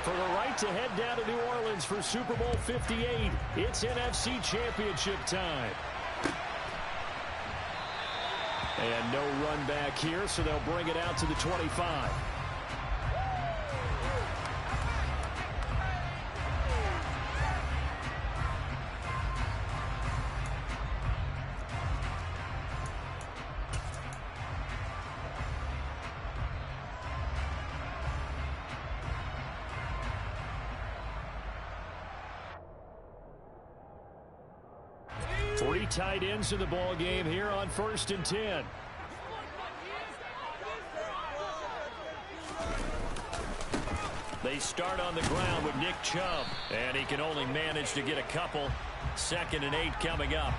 for the right to head down to New Orleans for Super Bowl 58. It's NFC Championship time. And no run back here, so they'll bring it out to the 25. Three tight ends in the ball game here on 1st and 10. They start on the ground with Nick Chubb, and he can only manage to get a couple. 2nd and 8 coming up.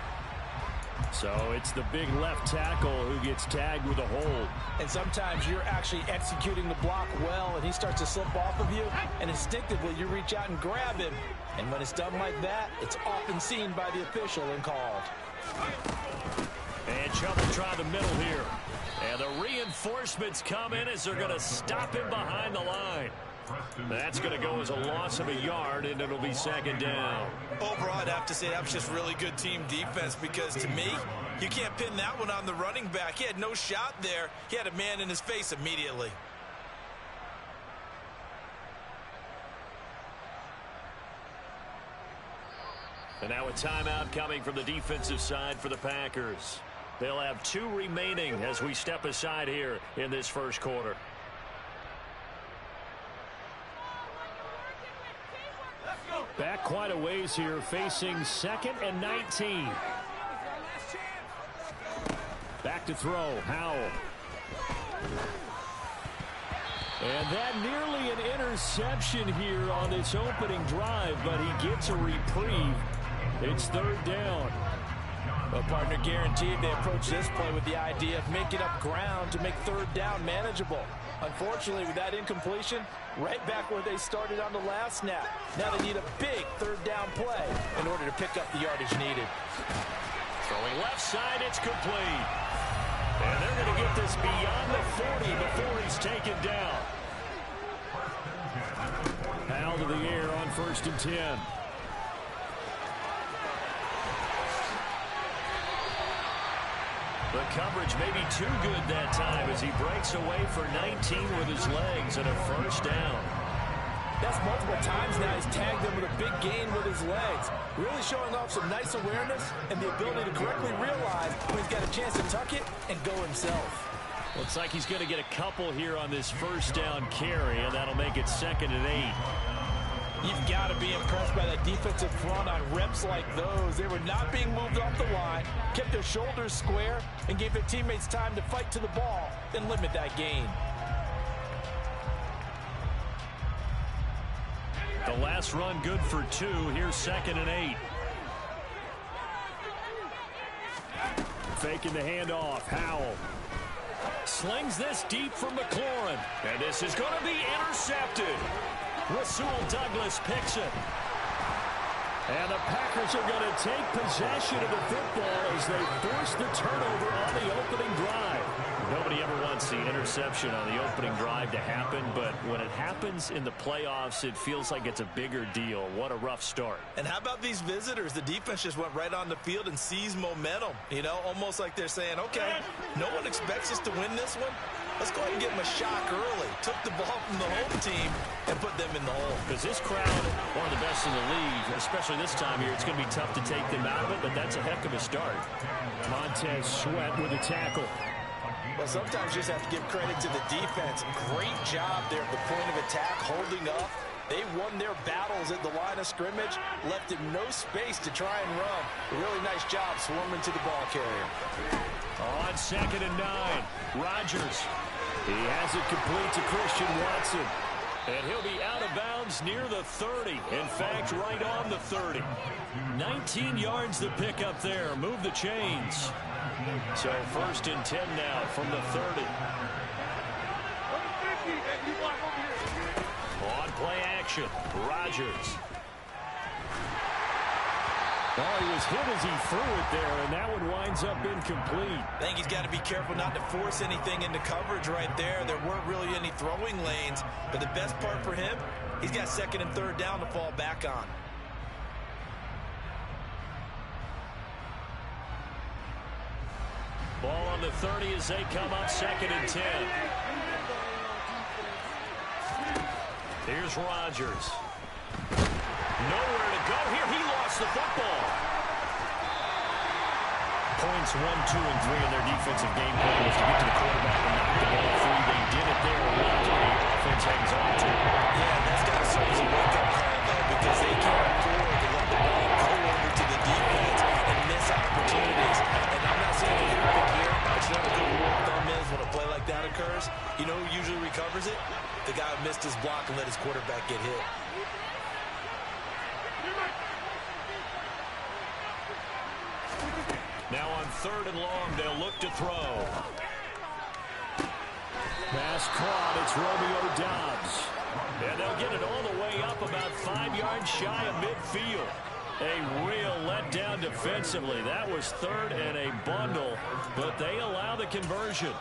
So it's the big left tackle who gets tagged with a hold. And sometimes you're actually executing the block well, and he starts to slip off of you, and instinctively you reach out and grab him. And when it's done like that, it's often seen by the official and called. And Chubb will try the middle here. And the reinforcements come in as they're going to stop him behind the line. That's going to go as a loss of a yard, and it'll be 2nd down. Overall, I'd have to say that was just really good team defense, because to me, you can't pin that one on the running back. He had no shot there. He had a man in his face immediately. And now a timeout coming from the defensive side for the Packers. They'll have 2 remaining as we step aside here in this first quarter. Back quite a ways here, facing 2nd and 19. Back to throw, Howell. And that nearly an interception here on this opening drive, but he gets a reprieve. It's 3rd down. Well, partner, guaranteed they approach this play with the idea of making up ground to make 3rd down manageable. Unfortunately, with that incompletion, right back where they started on the last snap. Now they need a big 3rd down play in order to pick up the yardage needed. Throwing left side, it's complete. And they're going to get this beyond the 40 before he's taken down. Howell to the air on 1st and 10. The coverage may be too good that time as he breaks away for 19 with his legs and a 1st down. That's multiple times now he's tagged him with a big gain with his legs. Really showing off some nice awareness and the ability to correctly realize when he's got a chance to tuck it and go himself. Looks like he's going to get a couple here on this 1st down carry, and that'll make it 2nd and 8. You've got to be impressed by that defensive front on reps like those. They were not being moved off the line, kept their shoulders square, and gave their teammates time to fight to the ball and limit that gain. The last run good for 2. Here's 2nd and 8. Faking the handoff. Howell slings this deep from McLaurin. And this is going to be intercepted. Rasul Douglas picks it. And the Packers are going to take possession of the football as they force the turnover on the opening drive. Nobody ever wants the interception on the opening drive to happen, but when it happens in the playoffs, it feels like it's a bigger deal. What a rough start. And how about these visitors? The defense just went right on the field and seized momentum. You know, almost like they're saying, okay, no one expects us to win this one. Let's go ahead and give them a shock early. Took the ball from the home team and put them in the hole. Because this crowd, one of the best in the league, especially this time of year, it's going to be tough to take them out of it, but that's a heck of a start. Montez Sweat with a tackle. Well, sometimes you just have to give credit to the defense. Great job there at the point of attack, holding up. They won their battles at the line of scrimmage, left him no space to try and run. A really nice job swarming to the ball carrier. On 2nd and 9, Rodgers. He has it complete to Christian Watson. And he'll be out of bounds near the 30. In fact, right on the 30. 19 yards to pick up there. Move the chains. So 1st and 10 now from the 30. On play action, Rodgers. Oh, he was hit as he threw it there, and that one winds up incomplete. I think he's got to be careful not to force anything into coverage right there. There weren't really any throwing lanes, but the best part for him, he's got second and third down to fall back on. Ball on the 30 as they come up second and 10. Here's Rodgers. Nowhere to go here. He lost the football. Points 1, 2, and 3 in their defensive game plan was to get to the quarterback and knock the ball free. They did it there. The offense hangs on to it. Yeah, that's got to serve as a wake-up call, though, because they can't afford to let the ball go over to the defense and miss opportunities. And I'm not saying it happened here, but you know what a good rule of thumb is when a play like that occurs? You know who usually recovers it? The guy who missed his block and let his quarterback get hit. Now on third and long, they'll look to throw. Pass caught. It's Romeo Doubs. And they'll get it all the way up about 5 yards shy of midfield. A real letdown defensively. That was third and a bundle, but they allow the conversion.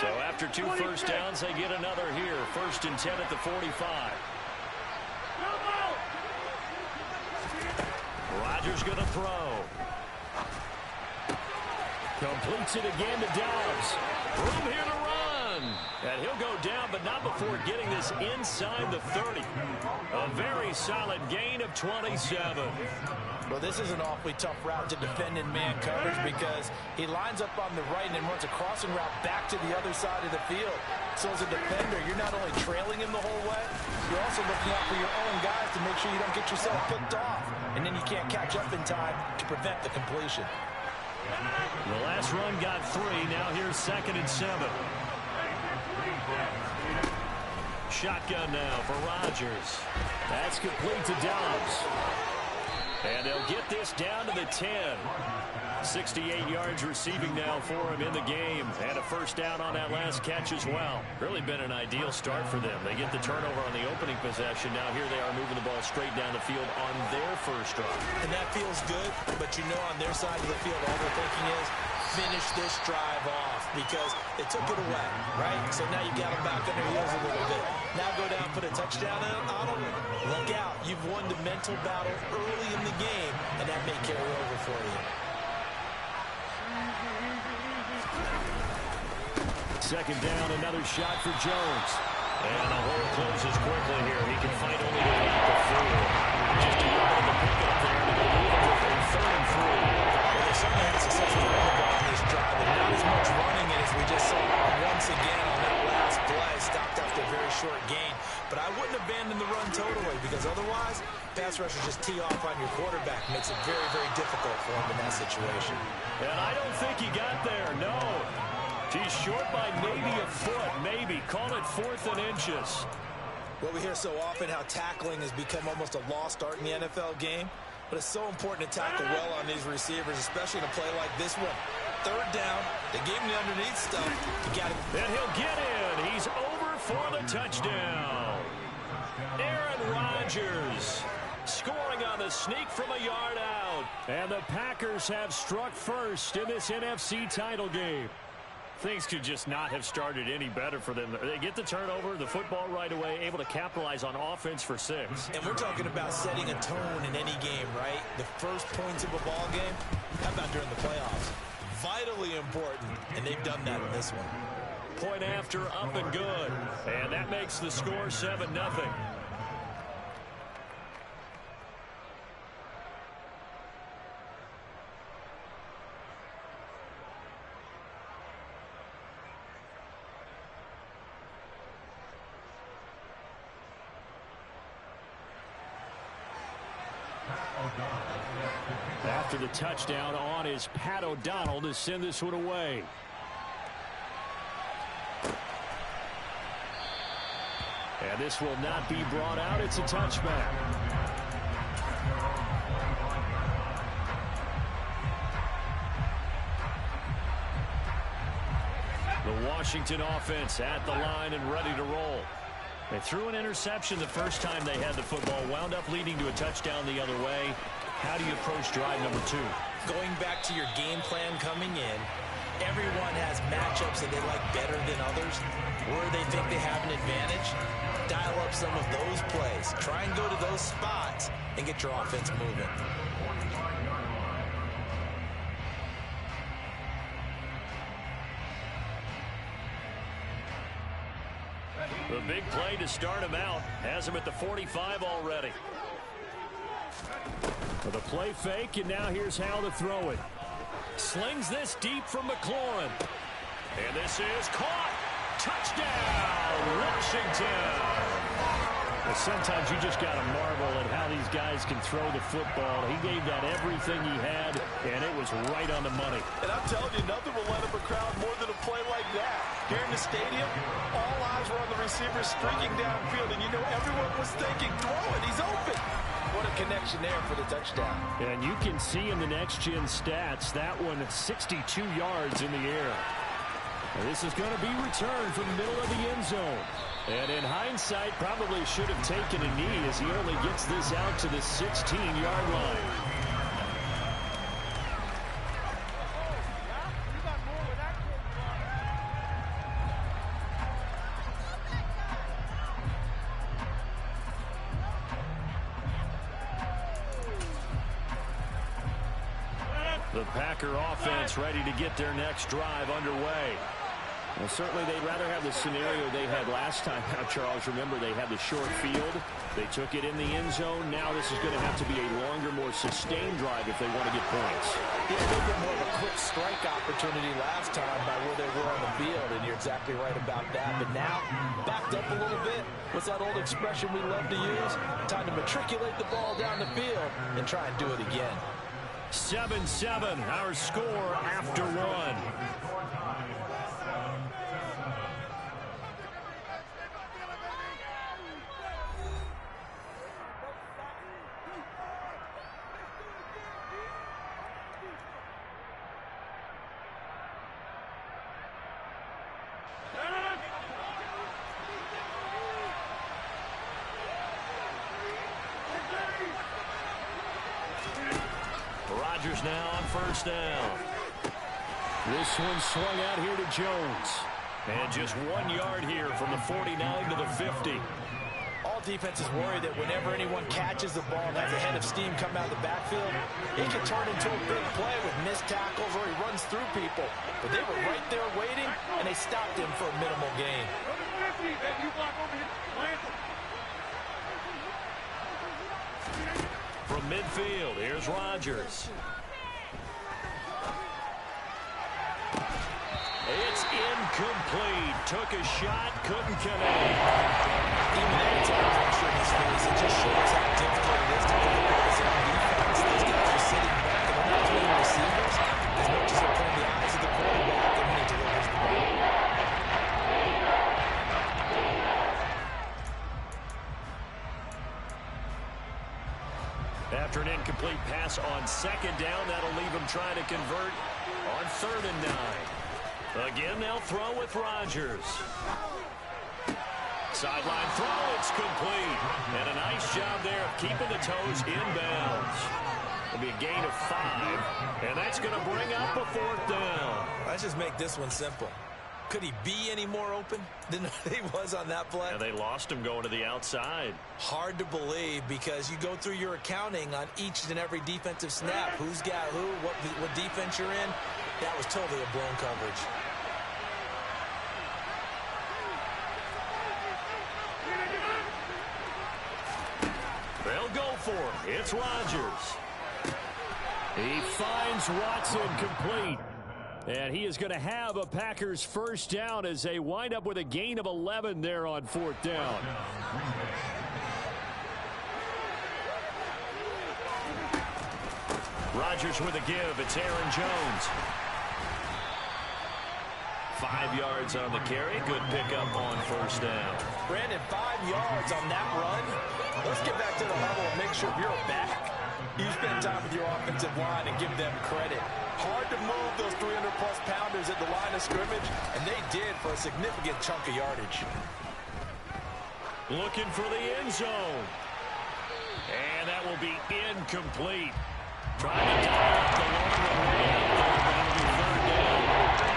So after 2 first downs, they get another here. First and 10 at the 45. Rodgers going to throw. Completes it again to Doubs. Room here to run. And he'll go down, but not before getting this inside the 30. A very solid gain of 27. Well, this is an awfully tough route to defend in man coverage because he lines up on the right and then runs a crossing route back to the other side of the field. So as a defender, you're not only trailing him the whole way, you're also looking out for your own guys to make sure you don't get yourself picked off. And then you can't catch up in time to prevent the completion. The last run got 3. Now here's second and 7. Shotgun now for Rodgers. That's complete to Doubs. And they'll get this down to the 10. 68 yards receiving now for him in the game. And a first down on that last catch as well. Really been an ideal start for them. They get the turnover on the opening possession. Now here they are moving the ball straight down the field on their first drive. And that feels good, but you know on their side of the field, all they're thinking is finish this drive off because they took it away, right? So now you got them back on their heels a little bit. Now go down, put a touchdown on them. Look out. You've won the mental battle early in the game, and that may carry over for you. Second down, another shot for Jones. And the hole closes quickly here. He can fight only to get the 4. Just a yard in the pickup there, and they'll move it with a 3rd and 3. Well, they certainly had success with running the ball on this drive, and not as much running as we just saw once again on that last play. Stopped after a very short gain. But I wouldn't abandon the run totally because otherwise, pass rushers just tee off on your quarterback. Makes it very, very difficult for him in that situation. And I don't think he got there, no. He's short by maybe a foot, maybe. Call it 4th and inches. Well, we hear so often how tackling has become almost a lost art in the NFL game. But it's so important to tackle well on these receivers, especially in a play like this one. Third down, they gave him the underneath stuff. You got to. And he'll get in. He's over for the touchdown. Aaron Rodgers scoring on the sneak from a yard out. And the Packers have struck first in this NFC title game. Things could just not have started any better for them. They get the turnover, the football right away, able to capitalize on offense for 6. And we're talking about setting a tone in any game, right? The first points of a ball game, how about during the playoffs? Vitally important, and they've done that in this one. Point after, up and good. And that makes the score 7-0. After the touchdown on is Pat O'Donnell to send this one away. And this will not be brought out. It's a touchback. The Washington offense at the line and ready to roll. They threw an interception the first time they had the football, wound up leading to a touchdown the other way. How do you approach drive number 2? Going back to your game plan coming in, everyone has matchups that they like better than others. Where they think they have an advantage, dial up some of those plays. Try and go to those spots and get your offense moving. The big play to start him out has him at the 45 already. With a play fake, and now here's how to throw it. Slings this deep from McLaurin. And this is caught. Touchdown, Washington. Sometimes you just got to marvel at how these guys can throw the football. He gave that everything he had, and it was right on the money. And I'm telling you, nothing will light up a crowd more than a play like that. Here in the stadium, all eyes were on the receiver streaking downfield, and you know everyone was thinking, throw it, he's open. What a connection there for the touchdown. And you can see in the next-gen stats, that one 62 yards in the air. And this is going to be returned from the middle of the end zone. And in hindsight, probably should have taken a knee as he only gets this out to the 16-yard line. The Packer offense ready to get their next drive underway. Well, certainly they'd rather have the scenario they had last time. Now, Charles, remember they had the short field. They took it in the end zone. Now this is going to have to be a longer, more sustained drive if they want to get points. Yeah, a little bit more of a quick strike opportunity last time by where they were on the field, and you're exactly right about that. But now, backed up a little bit. What's that old expression we love to use? Time to matriculate the ball down the field and try and do it again. 7-7, our score after one. Rodgers now on first down. This one swung out here to Jones. And just 1 yard here from the 49 to the 50. All defenses worry that whenever anyone catches the ball and has a head of steam come out of the backfield, it can turn into a big play with missed tackles or he runs through people. But they were right there waiting, and they stopped him for a minimal gain. From midfield, here's Rodgers. It's incomplete. Took a shot, couldn't connect. Even though it's all pressure in his face, it just shows how difficult it is to get the balls on defense. These guys are sitting back and they're not playing receivers as much as they're playing the eyes of the quarterback and when he delivers the ball. After an incomplete pass on second down, that'll leave him trying to convert on 3rd and 9. Again, they'll throw with Rodgers. Sideline throw, it's complete. And a nice job there of keeping the toes inbounds. It'll be a gain of 5, and that's going to bring up a 4th down. Let's just make this one simple. Could he be any more open than he was on that play? And they lost him going to the outside. Hard to believe because you go through your accounting on each and every defensive snap. Who's got who, what defense you're in. That was totally a blown coverage. They'll go for it. It's Rodgers. He finds Watson complete. And he is going to have a Packers first down as they wind up with a gain of 11 there on 4th down. Rodgers with a give. It's Aaron Jones. 5 yards on the carry. Good pickup on first down. Brandon, 5 yards on that run. Let's get back to the huddle and make sure you're back. You spend time with your offensive line and give them credit. Hard to move those 300-plus pounders at the line of scrimmage, and they did for a significant chunk of yardage. Looking for the end zone. And that will be incomplete. Trying to dial up the long way out there, but it'll be third down.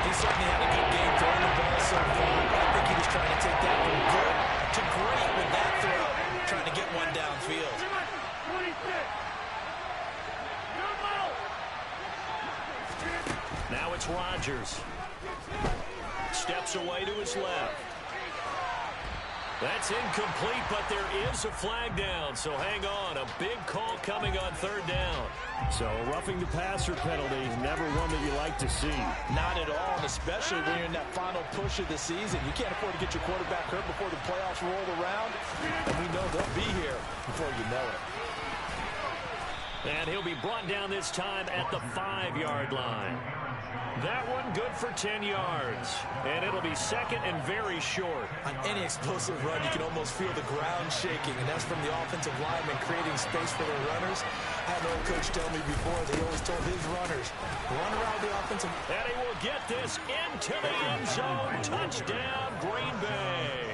He certainly had a good game throwing the ball so far. I think he was trying to take that from good to great with that throw, trying to get one downfield. Now it's Rodgers. Steps away to his left. That's incomplete, but there is a flag down, so hang on. A big call coming on third down. So a roughing the passer penalty, never one that you like to see. Not at all, and especially when you're in that final push of the season. You can't afford to get your quarterback hurt before the playoffs roll around, and we know they'll be here before you know it. And he'll be brought down this time at the 5-yard line. That one good for 10 yards. And it'll be second and very short. On any explosive run, you can almost feel the ground shaking, and that's from the offensive lineman creating space for their runners. I had an old coach tell me before that he always told his runners, run around the offensive. And he will get this into the end zone. Touchdown, Green Bay.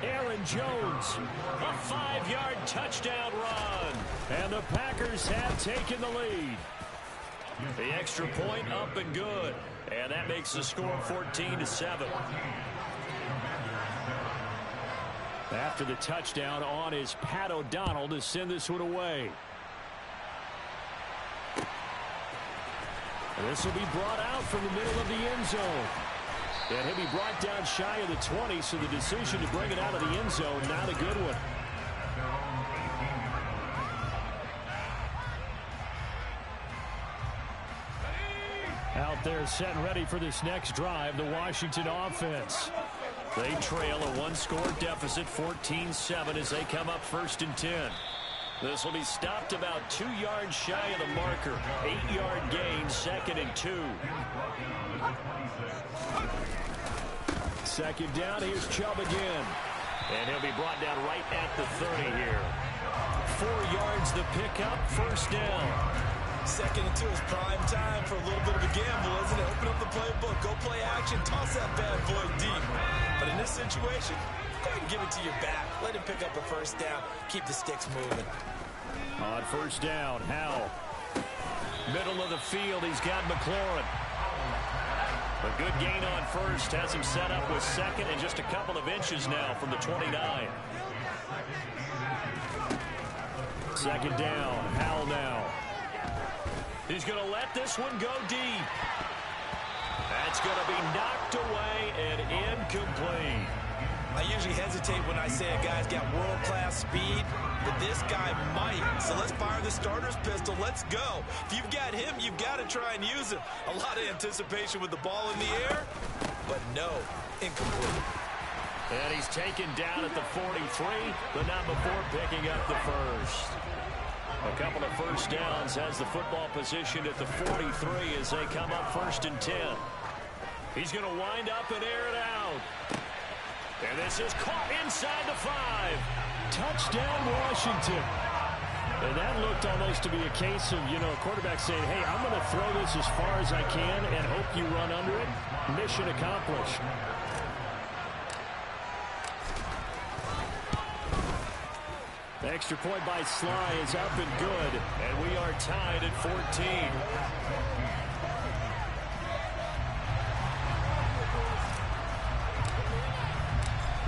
Aaron Jones, a 5-yard touchdown run. And the Packers have taken the lead. The extra point up and good. And that makes the score 14-7. After the touchdown, on is Pat O'Donnell to send this one away. And this will be brought out from the middle of the end zone. And he'll be brought down shy of the 20, so the decision to bring it out of the end zone, not a good one. Out there set and ready for this next drive, the Washington offense. They trail a one-score deficit, 14-7, as they come up 1st and 10. This will be stopped about 2 yards shy of the marker. 8-yard gain, 2nd and 2. Second down, here's Chubb again. And he'll be brought down right at the 30 here. 4 yards the pickup, 1st down. 2nd and 2 is prime time for a little bit of a gamble, isn't it? Open up the playbook, go play action, toss that bad boy deep. But in this situation, go ahead and give it to your back. Let him pick up a 1st down. Keep the sticks moving. On 1st down, Howell. Middle of the field, he's got McLaurin. A good gain on 1st, has him set up with 2nd and just a couple of inches now from the 29. 2nd down, Howell now. He's going to let this one go deep. That's going to be knocked away and incomplete. I usually hesitate when I say a guy's got world-class speed, but this guy might. So let's fire the starter's pistol. Let's go. If you've got him, you've got to try and use him. A lot of anticipation with the ball in the air, but no, incomplete. And he's taken down at the 43, but not before picking up the 1st. A couple of 1st downs has the football position at the 43 as they come up 1st and 10. He's going to wind up and air it out. And this is caught inside the 5. Touchdown, Washington. And that looked almost to be a case of, a quarterback saying, hey, I'm going to throw this as far as I can and hope you run under it. Mission accomplished. The extra point by Sly is up and good, and we are tied at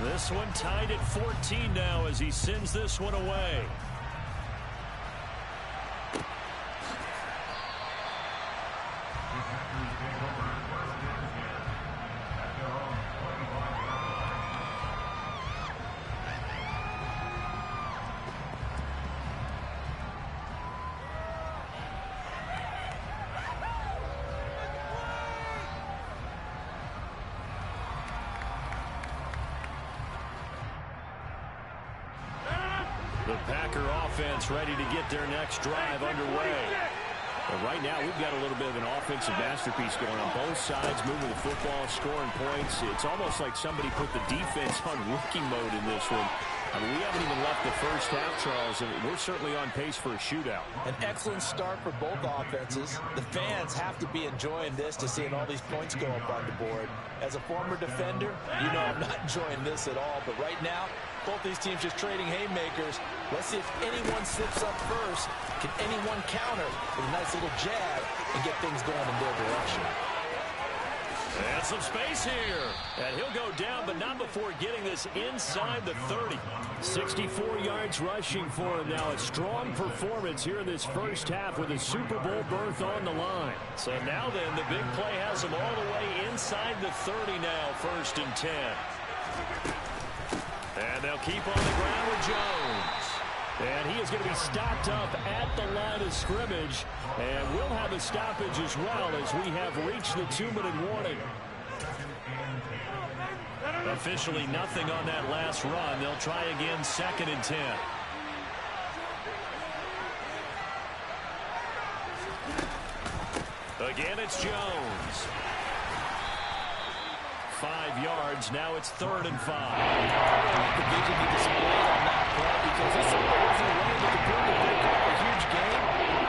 14. This one tied at 14 now as he sends this one away. The Packer offense ready to get their next drive underway. But right now, we've got a little bit of an offensive masterpiece going on both sides, moving the football, scoring points. It's almost like somebody put the defense on rookie mode in this one. I mean, we haven't even left the first half, Charles, and we're certainly on pace for a shootout. An excellent start for both offenses. The fans have to be enjoying this to seeing all these points go up on the board. As a former defender, I'm not enjoying this at all. But right now, Both these teams just trading haymakers. Let's see if anyone slips up first. Can anyone counter with a nice little jab and get things going in their direction? And some space here. And he'll go down, but not before getting this inside the 30. 64 yards rushing for him now. A strong performance here in this first half with a Super Bowl berth on the line. So now then, the big play has him all the way inside the 30 now, 1st and 10. And they'll keep on the ground with Jones. And he is going to be stopped up at the line of scrimmage. And we'll have a stoppage as well as we have reached the 2-minute warning. Officially nothing on that last run. They'll try again, 2nd and 10. Again, it's Jones. 5 yards. Now it's 3rd and 5. The vision he displayed on that play because he simply wasn't willing to complete to pick up a huge game.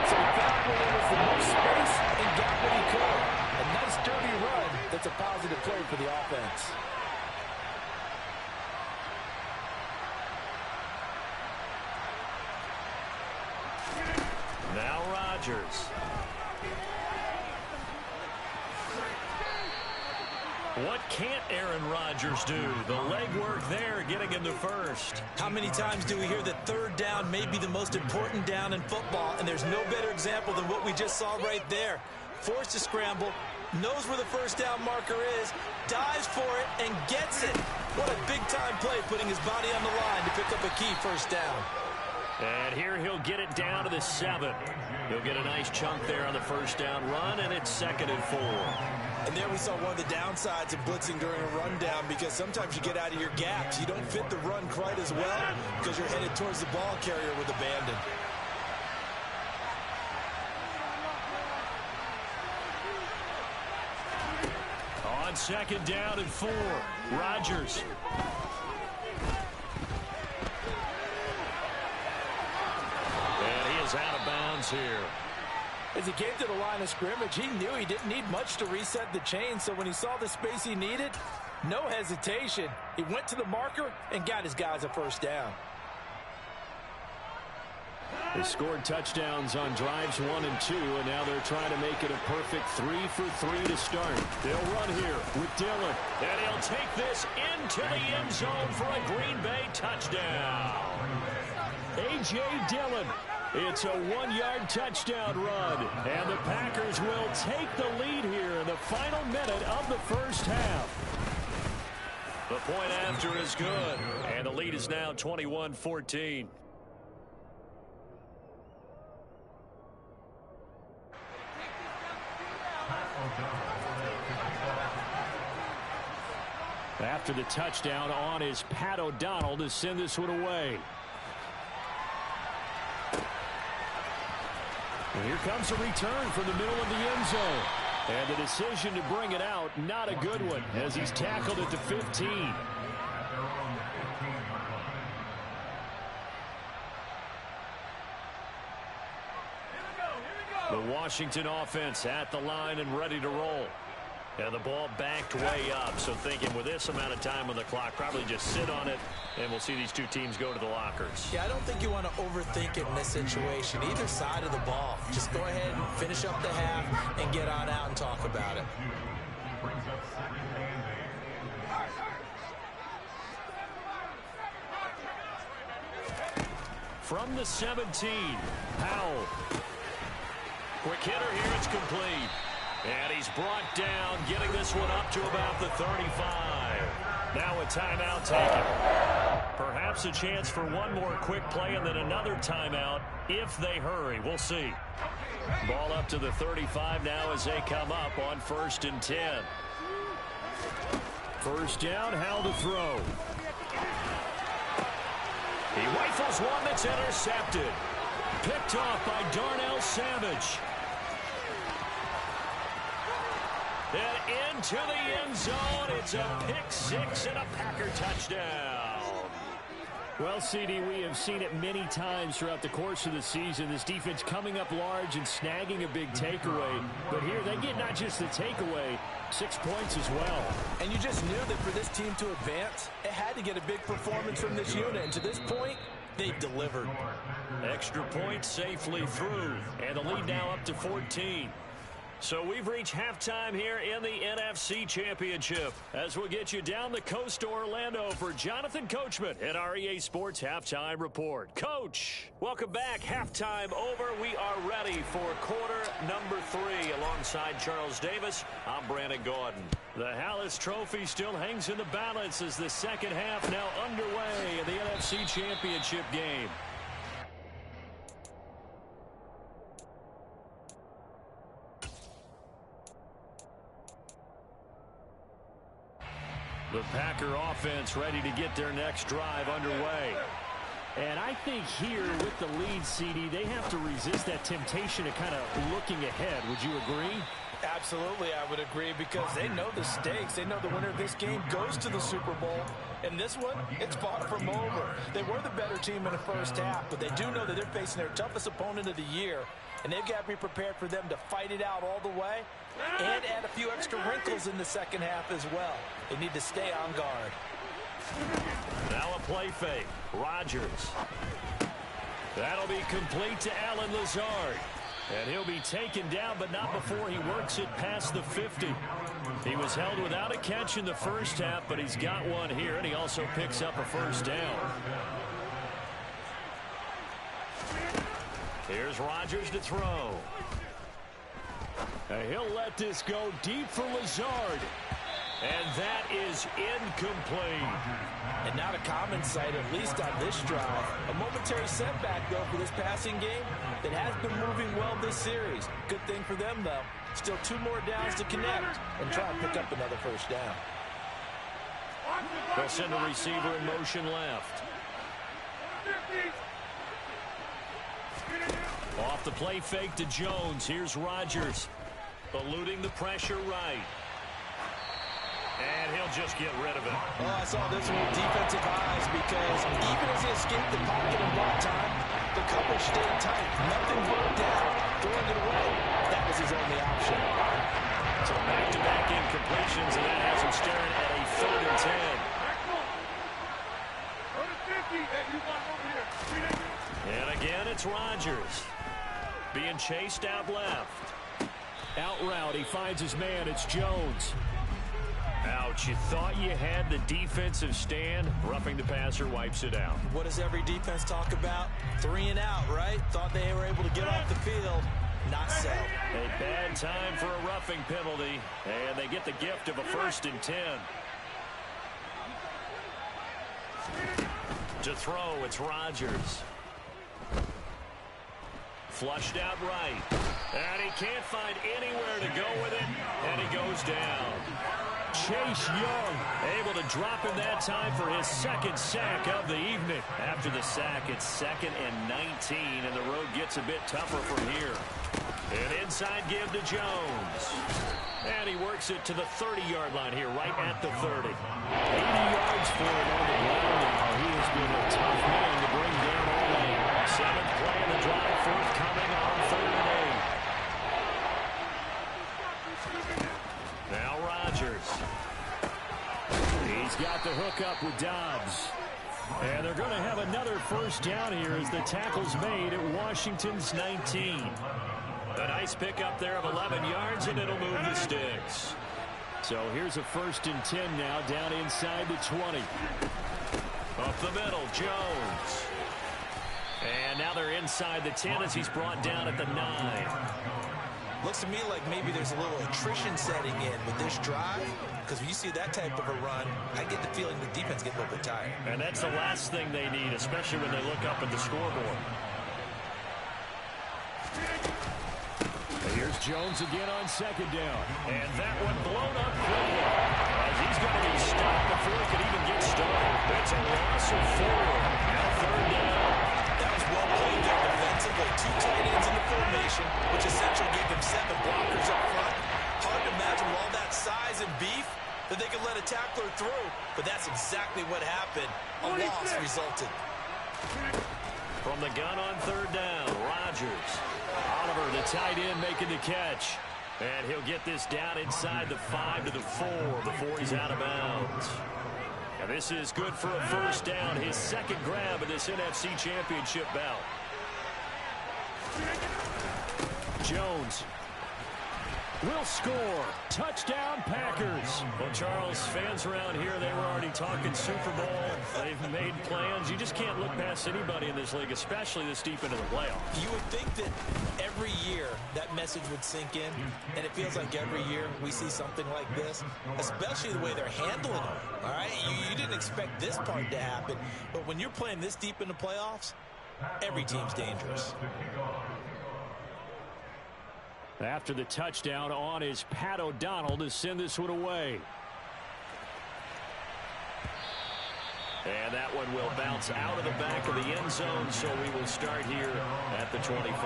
So he found where there was the most space and got what he could. A nice dirty run that's a positive play for the offense. Now Rodgers. What can't Aaron Rodgers do? The legwork there, getting him to 1st. How many times do we hear that 3rd down may be the most important down in football, and there's no better example than what we just saw right there. Forced to scramble, knows where the 1st down marker is, dives for it, and gets it. What a big-time play, putting his body on the line to pick up a key 1st down. And here he'll get it down to the 7. He'll get a nice chunk there on the 1st down run, and it's 2nd and 4. And there we saw one of the downsides of blitzing during a rundown, because sometimes you get out of your gaps. You don't fit the run quite as well because you're headed towards the ball carrier with abandon. On 2nd down and 4, Rodgers. And he is out of bounds here. As he came to the line of scrimmage, he knew he didn't need much to reset the chain. So when he saw the space he needed, no hesitation. He went to the marker and got his guys a 1st down. They scored touchdowns on drives 1 and 2, and now they're trying to make it a perfect 3 for 3 to start. They'll run here with Dillon. And he'll take this into the end zone for a Green Bay touchdown. A.J. Dillon. It's a 1-yard touchdown run. And the Packers will take the lead here in the final minute of the first half. The point after is good. And the lead is now 21-14. After the touchdown on is Pat O'Donnell to send this one away. And here comes a return from the middle of the end zone. And the decision to bring it out, not a good one, as he's tackled at the 15. The Washington offense at the line and ready to roll. And the ball backed way up, so thinking with this amount of time on the clock, probably just sit on it, and we'll see these two teams go to the lockers. Yeah, I don't think you want to overthink it in this situation. Either side of the ball. Just go ahead and finish up the half and get on out and talk about it. From the 17, Powell. Quick hitter here, it's complete. And he's brought down, getting this one up to about the 35. Now a timeout taken. Perhaps a chance for one more quick play and then another timeout if they hurry. We'll see. Ball up to the 35 now as they come up on 1st and 10. First down, Howell to throw. He rifles one that's intercepted. Picked off by Darnell Savage. And into the end zone, it's a pick 6 and a Packer touchdown. Well, CD, we have seen it many times throughout the course of the season. This defense coming up large and snagging a big takeaway. But here they get not just the takeaway, 6 points as well. And you just knew that for this team to advance, it had to get a big performance from this unit. And to this point, they've delivered. Extra point safely through. And the lead now up to 14. So we've reached halftime here in the NFC Championship as we'll get you down the coast to Orlando for Jonathan Coachman at our EA Sports Halftime Report. Coach, welcome back. Halftime over. We are ready for quarter number 3 alongside Charles Davis. I'm Brandon Gordon. The Hallis Trophy still hangs in the balance as the second half now underway in the NFC Championship game. The Packer offense ready to get their next drive underway. And I think here with the lead, CD, they have to resist that temptation of kind of looking ahead. Would you agree? Absolutely, I would agree, because they know the stakes. They know the winner of this game goes to the Super Bowl. And this one, it's fought from over. They were the better team in the first half, but they do know that they're facing their toughest opponent of the year. And they've got to be prepared for them to fight it out all the way and add a few extra wrinkles in the second half as well. They need to stay on guard. Now a play fake. Rodgers. That'll be complete to Allen Lazard. And he'll be taken down, but not before he works it past the 50. He was held without a catch in the first half, but he's got one here, and he also picks up a first down. Here's Rodgers to throw. And he'll let this go deep for Lazard. And that is incomplete. And not a common sight, at least on this drive. A momentary setback, though, for this passing game that has been moving well this series. Good thing for them, though. Still 2 more downs to connect and try and pick up another first down. They'll send a receiver in motion left. Off the play fake to Jones. Here's Rodgers. Eluding the pressure right. And he'll just get rid of it. Oh, I saw this one with defensive eyes, because even as he escaped the pocket and bought time, the coverage stayed tight. Nothing broke down. Throwing it away, that was his only option. So back-to-back incompletions, and that has him staring at a 3rd and 10. And again, it's Rodgers. Being chased out left. Out route, he finds his man. It's Jones. Ouch, you thought you had the defensive stand. Roughing the passer wipes it out. What does every defense talk about? 3 and out, right? Thought they were able to get off the field. Not so. A bad time for a roughing penalty, and they get the gift of a 1st and 10. To throw, it's Rodgers. Flushed out right. And he can't find anywhere to go with it, and he goes down. Chase Young able to drop him that time for his 2nd sack of the evening. After the sack, it's 2nd and 19, and the road gets a bit tougher from here. An inside give to Jones. And he works it to the 30-yard line here, right at the 30. 80 yards for him on the ground now. He has been a tough man to bring down all day. 7th play in the drive, forthcoming on 3rd and 8. Now Rodgers. He's got the hook up with Dobbs. And they're going to have another first down here as the tackle's made at Washington's 19. A nice pickup there of 11 yards, and it'll move the sticks. So here's a 1st and 10 now, down inside the 20. Up the middle, Jones. And now they're inside the 10 as he's brought down at the 9. Looks to me like maybe there's a little attrition setting in with this drive, because when you see that type of a run, I get the feeling the defense gets a little bit tired. And that's the last thing they need, especially when they look up at the scoreboard. Here's Jones again on 2nd down. And that one blown up quickly, as he's going to be stopped before he can even get started. That's a loss of 4. Now 3rd down. That was well played there defensively. 2 tight ends in the formation, which essentially gave them 7 blockers up front. Hard to imagine with all that size and beef that they could let a tackler through, but that's exactly what happened. a loss resulted. From the gun on third down, Rodgers. Oliver, the tight end, making the catch. And he'll get this down inside the 5 to the 4 before he's out of bounds. And this is good for a first down, his second grab in this NFC Championship bout. Jones will score. Touchdown, Packers. Well, Charles, fans around here, they were already talking Super Bowl. They've made plans. You just can't look past anybody in this league, especially this deep into the playoffs. You would think that every year that message would sink in, and it feels like every year we see something like this, especially the way they're handling it. All right, you didn't expect this part to happen, but when you're playing this deep in the playoffs, every team's dangerous. After the touchdown on is Pat O'Donnell to send this one away. And that one will bounce out of the back of the end zone, so we will start here at the 25.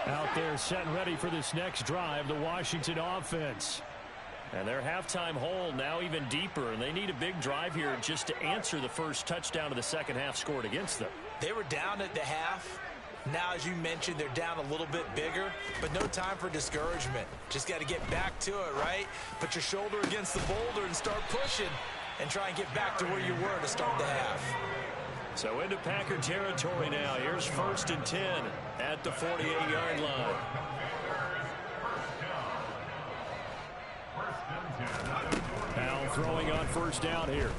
Out there set and ready for this next drive, the Washington offense. And their halftime hold now even deeper, and they need a big drive here just to answer the first touchdown of the second half scored against them. They were down at the half. Now, as you mentioned, they're down a little bit bigger, but no time for discouragement. Just got to get back to it, right? Put your shoulder against the boulder and start pushing and try and get back to where you were to start the half. So into Packer territory now. Here's 1st and 10 at the 48-yard line. Now throwing on first down here.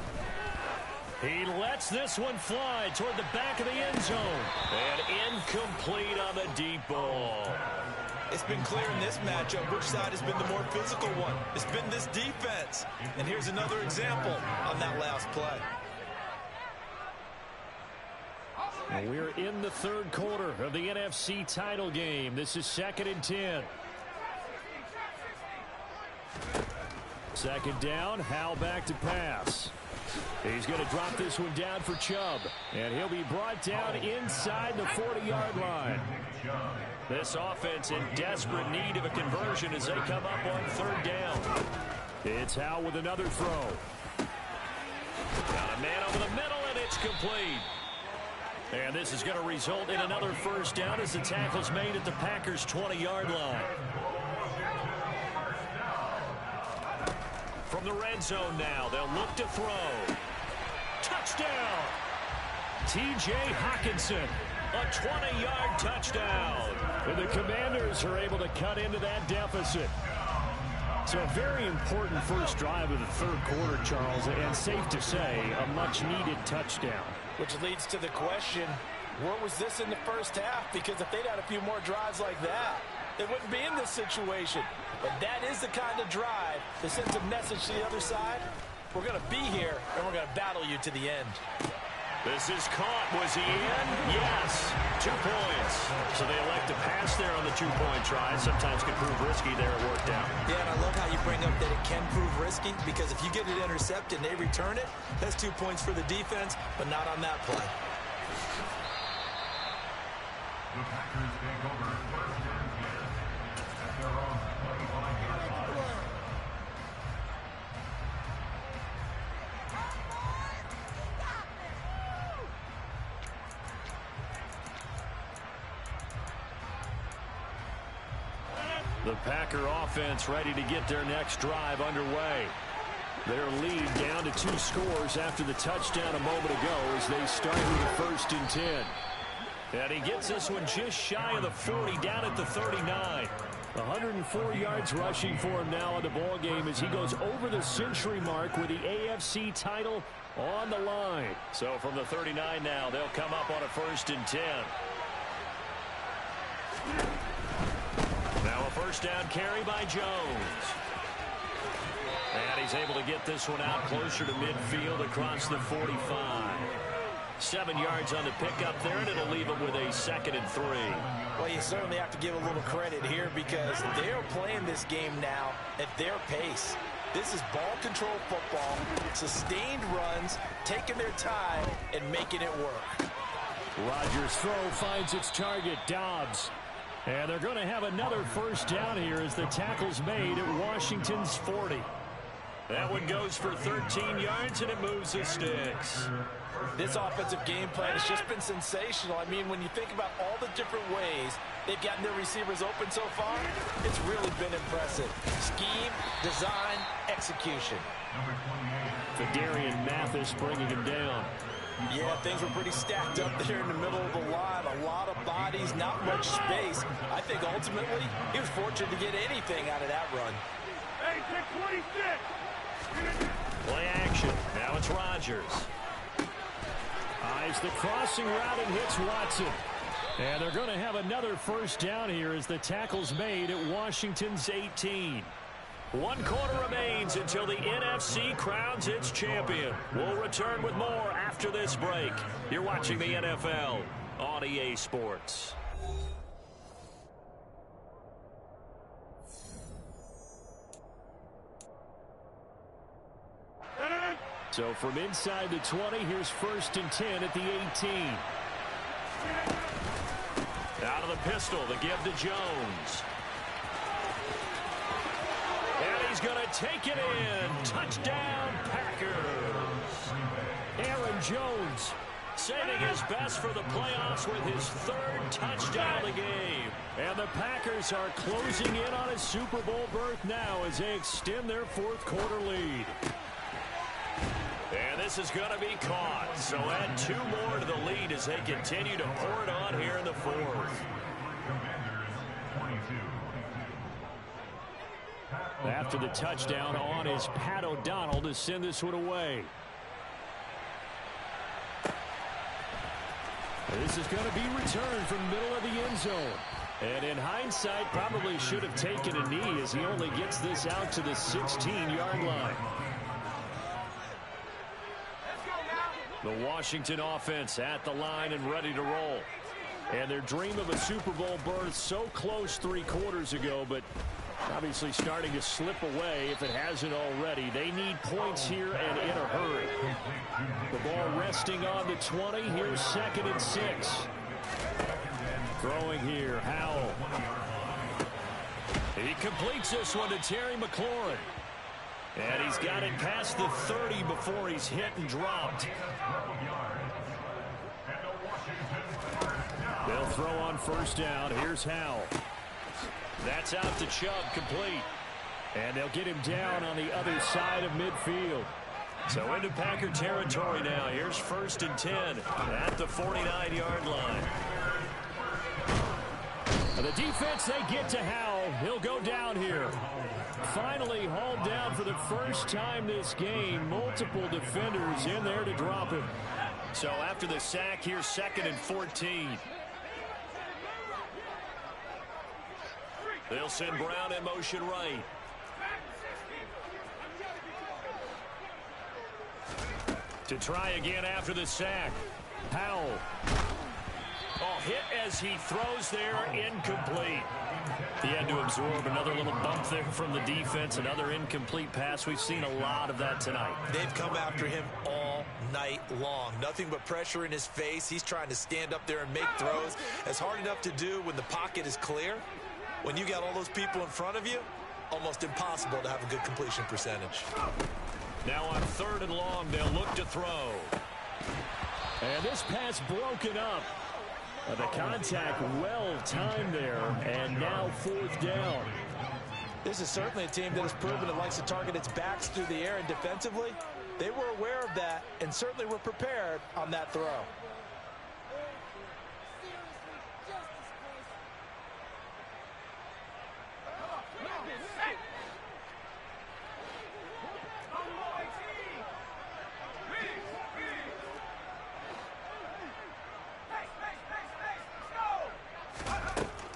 He lets this one fly toward the back of the end zone. And incomplete on the deep ball. It's been clear in this matchup which side has been the more physical one. It's been this defense. And here's another example on that last play. And we're in the third quarter of the NFC title game. This is 2nd and 10. Second down, Howell back to pass. He's going to drop this one down for Chubb. And he'll be brought down inside the 40-yard line. This offense in desperate need of a conversion as they come up on third down. It's Howell with another throw. Got a man over the middle, and it's complete. And this is going to result in another first down as the tackle's made at the Packers' 20-yard line. From the red zone now, they'll look to throw. Touchdown! T.J. Hockenson, a 20-yard touchdown. And the Commanders are able to cut into that deficit. So a very important first drive of the third quarter, Charles, and safe to say, a much-needed touchdown. Which leads to the question, where was this in the first half? Because if they'd had a few more drives like that, they wouldn't be in this situation. But that is the kind of drive that sends a message to the other side. We're going to be here, and we're going to battle you to the end. This is caught. Was he in? Yes. 2 points. So they elect to pass there on the two-point try. Sometimes can prove risky there. It worked out. Yeah, and I love how you bring up that it can prove risky, because if you get it intercepted and they return it, that's 2 points for the defense, but not on that play. The Packers take over 1st and 10 at their own 25-yard line. The Packer offense ready to get their next drive underway. Their lead down to 2 scores after the touchdown a moment ago as they start with a 1st and 10. And he gets this one just shy of the 40, down at the 39. 104 yards rushing for him now in the ball game as he goes over the century mark with the AFC title on the line. So from the 39 now, they'll come up on a 1st and 10. Now a first down carry by Jones. And he's able to get this one out closer to midfield across the 45. 7 yards on the pickup there, and it'll leave him with a 2nd and 3. Well, you certainly have to give a little credit here because they're playing this game now at their pace. This is ball control football, sustained runs, taking their time, and making it work. Rodgers' throw finds its target, Dobbs. And they're going to have another first down here as the tackle's made at Washington's 40. That one goes for 13 yards, and it moves the sticks. This offensive game plan has just been sensational. I mean, when you think about all the different ways they've gotten their receivers open so far, it's really been impressive. Scheme, design, execution. Fadarian Mathis bringing him down. Yeah, things were pretty stacked up there in the middle of the line. A lot of bodies, not much space. I think ultimately he was fortunate to get anything out of that run. Hey, 626. Play action. Now it's Rodgers. Eyes the crossing route and hits Watson. And they're going to have another first down here as the tackle's made at Washington's 18. 1 quarter remains until the NFC crowns its champion. We'll return with more after this break. You're watching the NFL on EA Sports. So from inside the 20, here's 1st and 10 at the 18. Out of the pistol, the give to Jones. And he's going to take it in. Touchdown, Packers. Aaron Jones saving his best for the playoffs with his 3rd touchdown of the game. And the Packers are closing in on a Super Bowl berth now as they extend their 4th quarter lead. And this is going to be caught. So add 2 more to the lead as they continue to pour it on here in the 4th. After the touchdown on is Pat O'Donnell to send this one away. This is going to be returned from middle of the end zone. And in hindsight, probably should have taken a knee as he only gets this out to the 16-yard line. The Washington offense at the line and ready to roll. And their dream of a Super Bowl berth so close 3 quarters ago, but obviously starting to slip away if it hasn't already. They need points here and in a hurry. The ball resting on the 20. Here's 2nd and 6. Throwing here, Howell. He completes this one to Terry McLaurin. And he's got it past the 30 before he's hit and dropped. They'll throw on 1st down. Here's Howell. That's out to Chubb, complete. And they'll get him down on the other side of midfield. So into Packer territory now. Here's 1st and 10 at the 49-yard line. And the defense, they get to Howell. He'll go down here. Finally hauled down for the first time this game. Multiple defenders in there to drop him. So after the sack, here's 2nd and 14. They'll send Brown in motion right. To try again after the sack. Powell. Oh, hit as he throws there, incomplete. He had to absorb another little bump there from the defense, another incomplete pass. We've seen a lot of that tonight. They've come after him all night long. Nothing but pressure in his face. He's trying to stand up there and make throws. It's hard enough to do when the pocket is clear. When you got all those people in front of you, almost impossible to have a good completion percentage. Now on 3rd and long, they'll look to throw. And this pass broken up. The contact well timed there, and now 4th down. This is certainly a team that has proven it likes to target its backs through the air, and defensively, they were aware of that and certainly were prepared on that throw.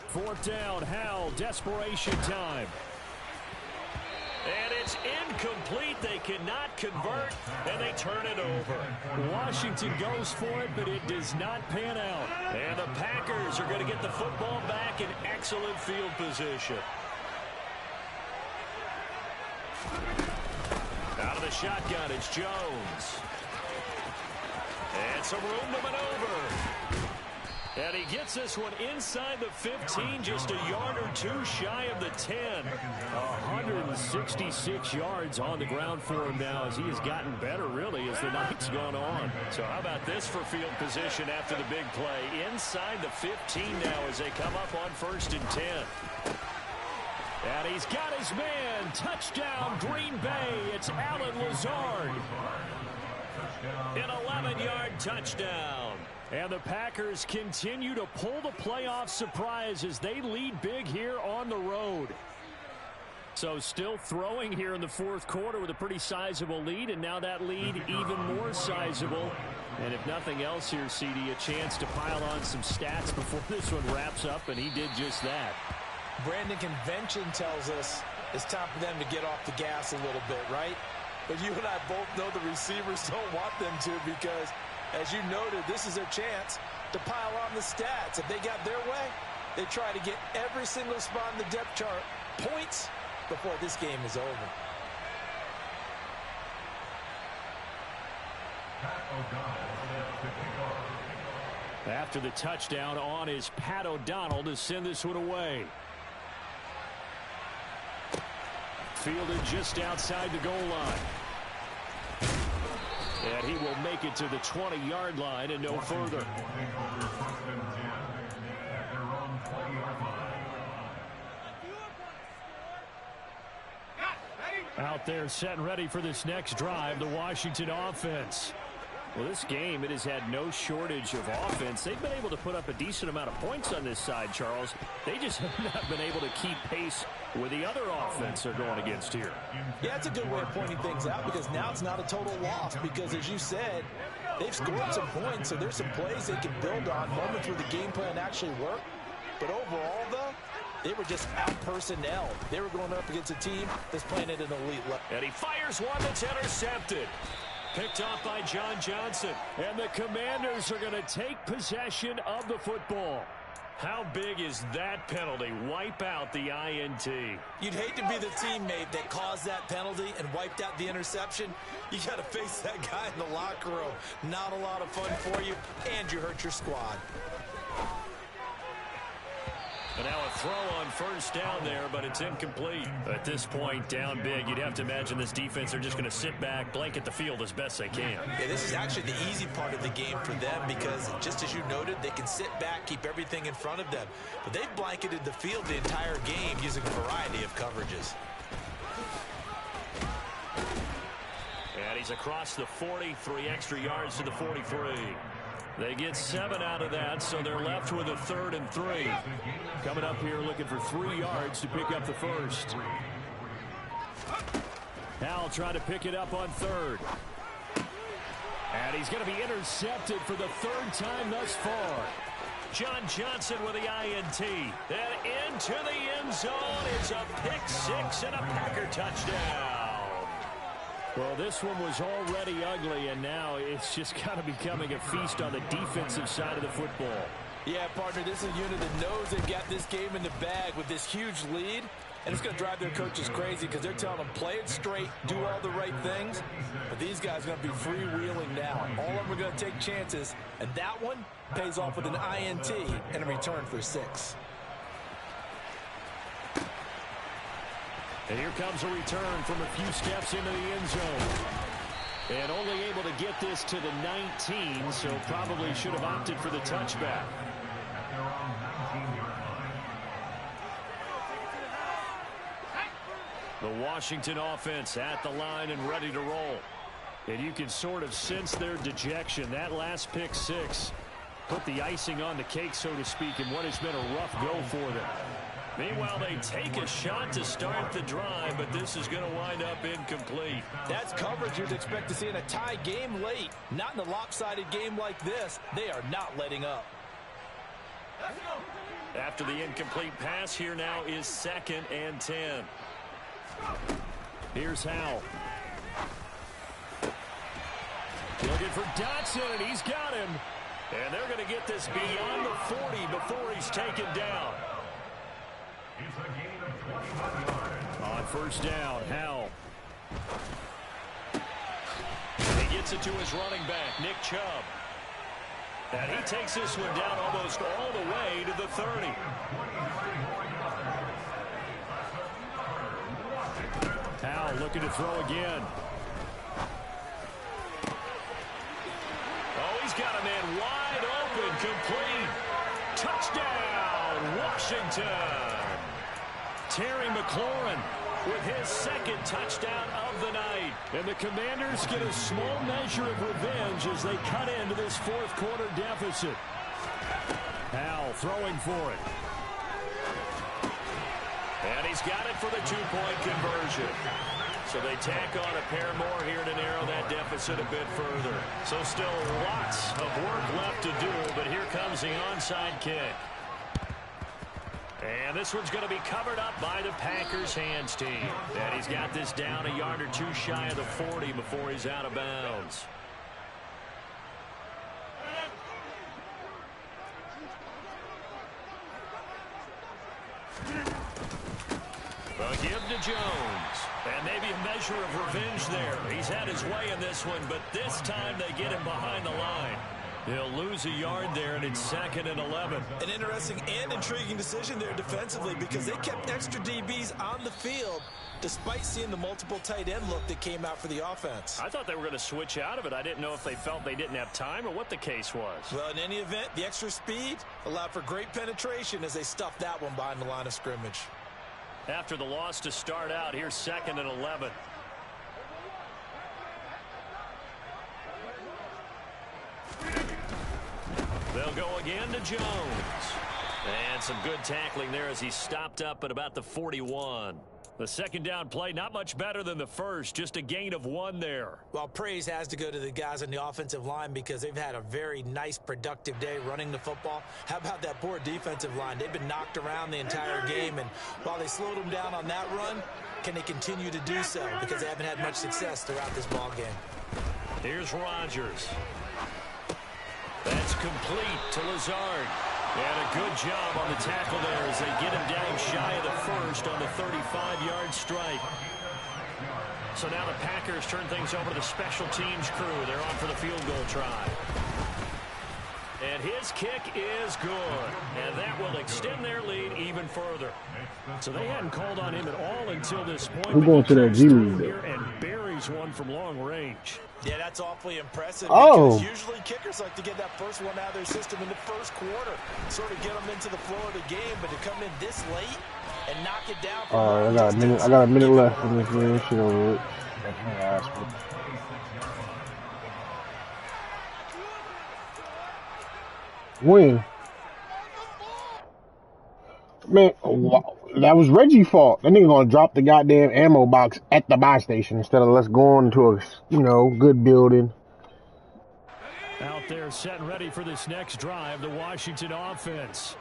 Fourth down, Howell, desperation time. And it's incomplete. They cannot convert, and they turn it over. Washington goes for it, but it does not pan out. And the Packers are going to get the football back in excellent field position. Out of the shotgun, it's Jones. And some room to maneuver. And he gets this one inside the 15, just a yard or two shy of the 10. 166 yards on the ground for him now as he has gotten better, really, as the night's gone on. So how about this for field position after the big play? Inside the 15 now as they come up on 1st and 10. And he's got his man. Touchdown, Green Bay. It's Alan Lazard. An 11-yard touchdown. And the Packers continue to pull the playoff surprise as they lead big here on the road. So still throwing here in the 4th quarter with a pretty sizable lead, and now that lead even more sizable. And if nothing else here, CD, a chance to pile on some stats before this one wraps up, and he did just that. Brandon, convention tells us it's time for them to get off the gas a little bit, right? But you and I both know the receivers don't want them to because, as you noted, this is their chance to pile on the stats. If they got their way, they try to get every single spot in the depth chart points before this game is over. After the touchdown on is Pat O'Donnell to send this one away. Fielded just outside the goal line. And he will make it to the 20-yard line and no further. Out there set and ready for this next drive, the Washington offense. Well, this game, it has had no shortage of offense. They've been able to put up a decent amount of points on this side, Charles. They just have not been able to keep pace with the other offense they're going against here. Yeah, it's a good way of pointing things out because now it's not a total loss because, as you said, they've scored some points, so there's some plays they can build on, moments where the game plan actually worked. But overall, though, they were just out-personnel. They were going up against a team that's playing at an elite level. And he fires one that's intercepted. Picked off by John Johnson. And the Commanders are going to take possession of the football. How big is that penalty? Wipe out the INT. You'd hate to be the teammate that caused that penalty and wiped out the interception. You got to face that guy in the locker room. Not a lot of fun for you, and you hurt your squad. And now a throw on 1st down there, but it's incomplete. At this point, down big, you'd have to imagine this defense are just going to sit back, blanket the field as best they can. Yeah, this is actually the easy part of the game for them because, just as you noted, they can sit back, keep everything in front of them. But they've blanketed the field the entire game using a variety of coverages. And he's across the 40, 3 extra yards to the 43. They get 7 out of that, so they're left with a 3rd and 3. Coming up here looking for 3 yards to pick up the first. Howell trying to pick it up on 3rd. And he's going to be intercepted for the 3rd time thus far. John Johnson with the INT. Then into the end zone. It's a pick 6 and a Packer touchdown. Well, this one was already ugly, and now it's just kind of becoming a feast on the defensive side of the football. Yeah, partner, this is a unit that knows they've got this game in the bag with this huge lead, and it's going to drive their coaches crazy because they're telling them, play it straight, do all the right things. But these guys are going to be freewheeling now. All of them are going to take chances, and that one pays off with an INT and a return for 6. And here comes a return from a few steps into the end zone. And only able to get this to the 19, so probably should have opted for the touchback. The Washington offense at the line and ready to roll. And you can sort of sense their dejection. That last pick 6 put the icing on the cake, so to speak, in what has been a rough go for them. Meanwhile, they take a shot to start the drive, but this is going to wind up incomplete. That's coverage you'd expect to see in a tie game late. Not in a lopsided game like this. They are not letting up. After the incomplete pass, here now is 2nd and 10. Here's Howell. Looking for Dotson, and he's got him. And they're going to get this beyond the 40 before he's taken down. On 1st down, Howell. He gets it to his running back, Nick Chubb. And he takes this one down almost all the way to the 30. Powell looking to throw again. Oh, he's got a man wide open, complete. Touchdown, Washington. Terry McLaurin with his second touchdown of the night. And the Commanders get a small measure of revenge as they cut into this fourth quarter deficit. Powell throwing for it. And he's got it for the two-point conversion. So they tack on a pair more here to narrow that deficit a bit further. So still lots of work left to do, but here comes the onside kick. And this one's going to be covered up by the Packers hands team. And he's got this down a yard or two shy of the 40 before he's out of bounds. A give to Jones. And maybe a measure of revenge there. He's had his way in this one, but this time they get him behind the line. He'll lose a yard there, and it's 2nd and 11. An interesting and intriguing decision there defensively because they kept extra DBs on the field despite seeing the multiple tight end look that came out for the offense. I thought they were going to switch out of it. I didn't know if they felt they didn't have time or what the case was. Well, in any event, the extra speed allowed for great penetration as they stuffed that one behind the line of scrimmage. After the loss to start out, here's 2nd and 11. They'll go again to Jones. And some good tackling there as he stopped up at about the 41. The second down play, not much better than the first, just a gain of 1 there. Well, praise has to go to the guys on the offensive line because they've had a very nice, productive day running the football. How about that poor defensive line? They've been knocked around the entire game, and while they slowed them down on that run, can they continue to do so? Because they haven't had much success throughout this ball game. Here's Rodgers. That's complete to Lazard. And a good job on the tackle there as they get him down shy of the first on the 35-yard strike. So now the Packers turn things over to the special teams crew. They're on for the field goal try. And his kick is good. And that will extend their lead even further. So they hadn't called on him at all until this point. We're going to that G League here and buries one from long range. Yeah, that's awfully impressive. Oh. Because usually kickers like to get that first one out of their system in the first quarter. Sort of get them into the flow of the game. But to come in this late and knock it down. I got a minute left in this game. Shit over it. Win. Man, that was Reggie's fault. That nigga gonna drop the goddamn ammo box at the buy station instead of let's go on to a, good building. Out there set and ready for this next drive, the Washington offense.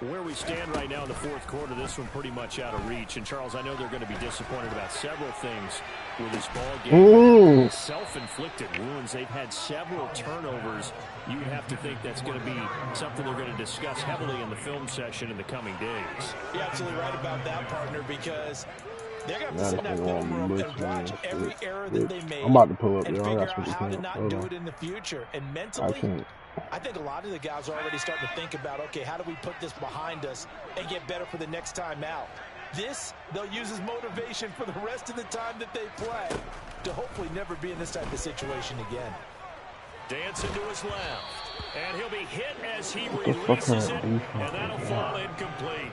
Where we stand right now in the fourth quarter, this one pretty much out of reach. And, Charles, I know they're going to be disappointed about several things with this ball game. Self-inflicted wounds. They've had several turnovers. You would have to think that's going to be something they're going to discuss heavily in the film session in the coming days. You're absolutely right about that, partner, because they're going to have to sit in that film room and watch every error that they made. I'm about to pull up, and yo. figure out how to not do it in the future. And mentally, I think a lot of the guys are already starting to think about, okay, how do we put this behind us and get better for the next time out? This, they'll use as motivation for the rest of the time that they play to hopefully never be in this type of situation again. Dancing to his left. And he'll be hit as he releases it, and that'll fall incomplete.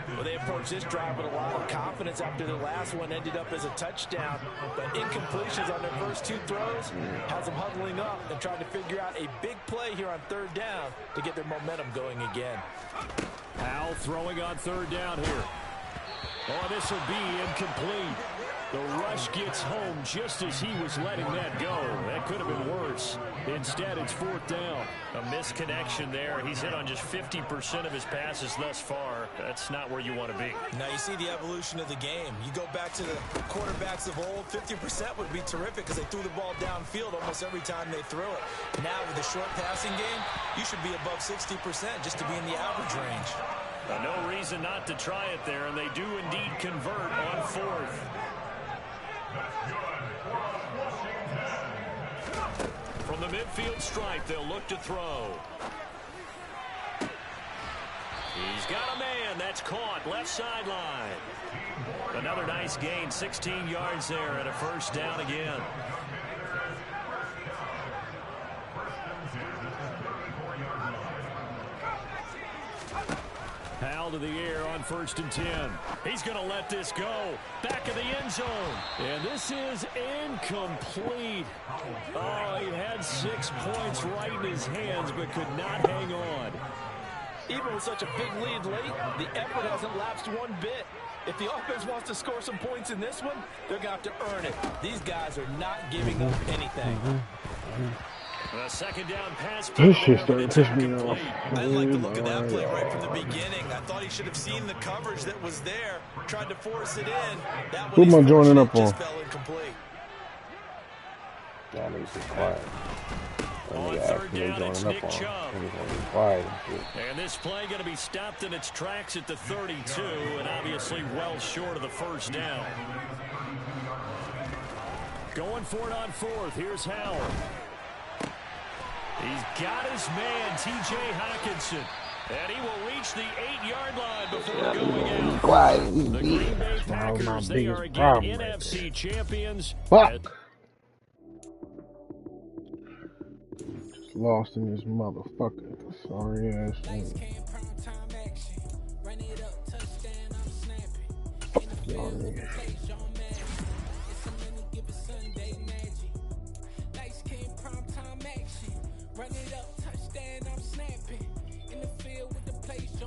Well, they approached this drive with a lot of confidence after the last one ended up as a touchdown. But incompletions on their first two throws has them huddling up and trying to figure out a big play here on third down to get their momentum going again. Powell throwing on third down here. Oh, this will be incomplete. The rush gets home just as he was letting that go. That could have been worse. Instead, it's fourth down. A misconnection there. He's hit on just 50% of his passes thus far. That's not where you want to be. Now, you see the evolution of the game. You go back to the quarterbacks of old, 50% would be terrific because they threw the ball downfield almost every time they threw it. Now, with the short passing game, you should be above 60% just to be in the average range. No reason not to try it there, and they do indeed convert on fourth. From the midfield stripe, they'll look to throw. He's got a man. That's caught. Left sideline. Another nice gain. 16 yards there and a first down again. Powell to the air on 1st and 10. He's going to let this go. Back of the end zone. And this is incomplete. Oh, he had 6 points right in his hands, but could not hang on. Even with such a big lead late, the effort hasn't lapsed one bit. If the offense wants to score some points in this one, they're going to have to earn it. These guys are not giving up anything. A second down pass. This shit started to piss me off. I like the look of that play right from the beginning. I thought he should have seen the coverage that was there, tried to force it in. That Who am I joining up on? just fell incomplete. Y'all need to be quiet. On 3rd down, it's Nick Chubb. Quiet. And this play going to be stopped in its tracks at the 32, and obviously well short of the first down. Going for it on 4th. Here's Howard. He's got his man, T.J. Hockenson. And he will reach the 8-yard line before going out. Quiet. The Green Bay Packers, they are again NFC champions. Fuck. Just lost in this motherfucker. Sorry ass thing. Fuck y'all niggas. Run it up.